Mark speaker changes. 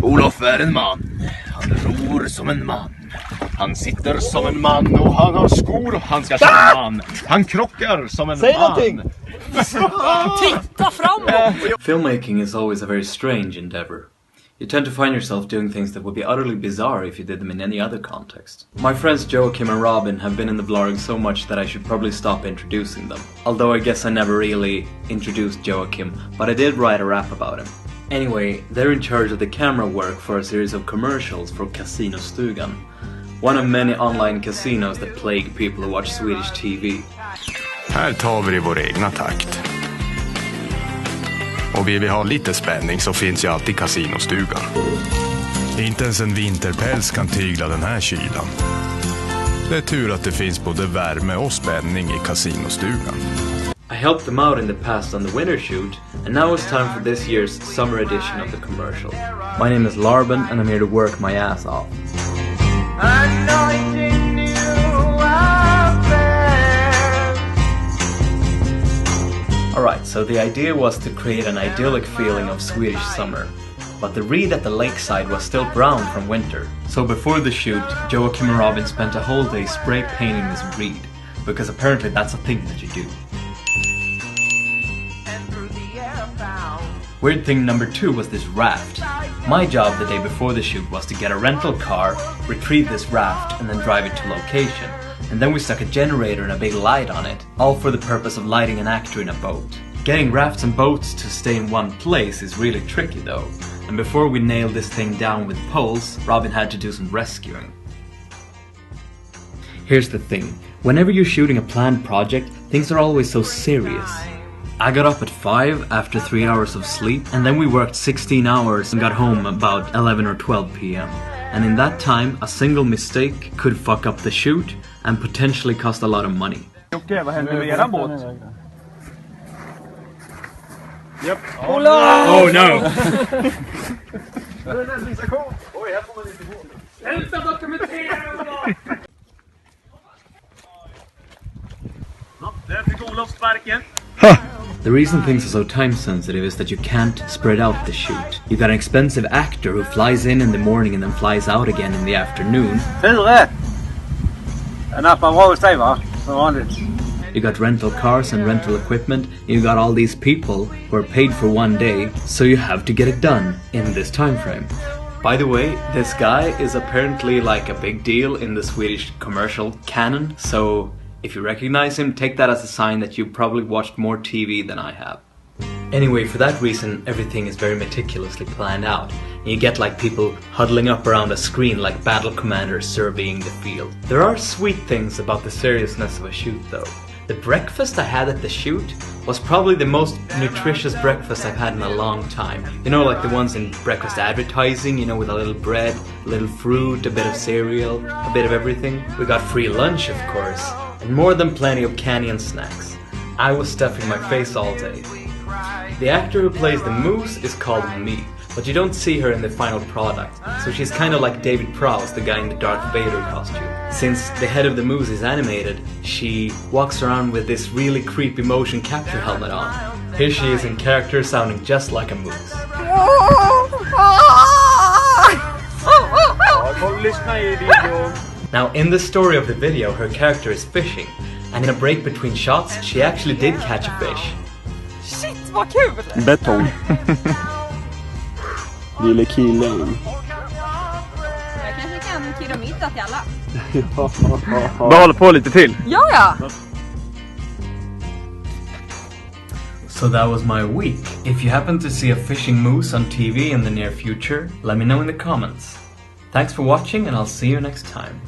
Speaker 1: Olof är en man. Han ror som en man. Han sitter som en man och han har skor och han ska känna man. Han krockar som en man.
Speaker 2: Titta framåt!
Speaker 3: Filmmaking is always a very strange endeavor. You tend to find yourself doing things that would be utterly bizarre if you did them in any other context. My friends Joachim and Robin have been in the Vlarg so much that I should probably stop introducing them. Although I guess I never really introduced Joachim, but I did write a rap about him. Anyway, they're in charge of the camera work for a series of commercials for Casinostugan, one of many online casinos that plague people who watch Swedish TV.
Speaker 4: Här tar vi det i vår egna takt. Och vill vi ha lite spänning så finns ju alltid Casinostugan. Inte ens en vinterpäls kan tygla den här kylan. Det är tur att det finns både värme och spänning i Casinostugan.
Speaker 3: I helped them out in the past on the winter shoot, and now it's time for this year's summer edition of the commercial. My name is Larben, and I'm here to work my ass off. Alright, so the idea was to create an idyllic feeling of Swedish summer. But the reed at the lakeside was still brown from winter. So before the shoot, Joachim and Robin spent a whole day spray painting this reed, because apparently that's a thing that you do. Weird thing number 2 was this raft. My job the day before the shoot was to get a rental car, retrieve this raft, and then drive it to location. And then we stuck a generator and a big light on it, all for the purpose of lighting an actor in a boat. Getting rafts and boats to stay in one place is really tricky though, and before we nailed this thing down with poles, Robin had to do some rescuing. Here's the thing, whenever you're shooting a planned project, things are always so serious. I got up at 5 after 3 hours of sleep, and then we worked 16 hours and got home about 11 or 12 p.m. And in that time, a single mistake could fuck up the shoot and potentially cost a lot of money.
Speaker 5: Okej, vad händer med eran båt?
Speaker 1: Yep.
Speaker 5: Oh no!
Speaker 1: Oh no!
Speaker 5: Oj, här får man inte gå.
Speaker 2: Sluta dokumentera!
Speaker 5: Där fick Olof sparken.
Speaker 3: The reason things are so time sensitive is that you can't spread out the shoot. You got an expensive actor who flies in the morning and then flies out again in the afternoon.
Speaker 5: En app bra hos dig va? Som vanligt.
Speaker 3: You got rental cars and rental equipment. You got all these people who are paid for one day, so you have to get it done in this time frame. By the way, this guy is apparently like a big deal in the Swedish commercial canon, so if you recognize him, take that as a sign that you probably watched more TV than I have. Anyway, for that reason, everything is very meticulously planned out. And you get like people huddling up around a screen like battle commanders surveying the field. There are sweet things about the seriousness of a shoot though. The breakfast I had at the shoot was probably the most nutritious breakfast I've had in a long time. You know, like the ones in breakfast advertising, you know, with a little bread, a little fruit, a bit of cereal, a bit of everything. We got free lunch, of course, and more than plenty of candy and snacks. I was stuffing my face all day. The actor who plays the moose is called Me, but you don't see her in the final product, so she's kind of like David Prowse, the guy in the Darth Vader costume. Since the head of the moose is animated, she walks around with this really creepy motion capture helmet on. Here she is in character sounding just like a moose. Now in the story of the video, her character is fishing, and in a break between shots, she actually did catch a fish.
Speaker 2: Shit, vad kul!
Speaker 6: Betong. Lille killen.
Speaker 2: Jag kanske kan killa middag till alla.
Speaker 6: Bara hålla på lite till.
Speaker 2: Ja!
Speaker 3: So that was my week. If you happen to see a fishing moose on TV in the near future, let me know in the comments. Thanks for watching and I'll see you next time.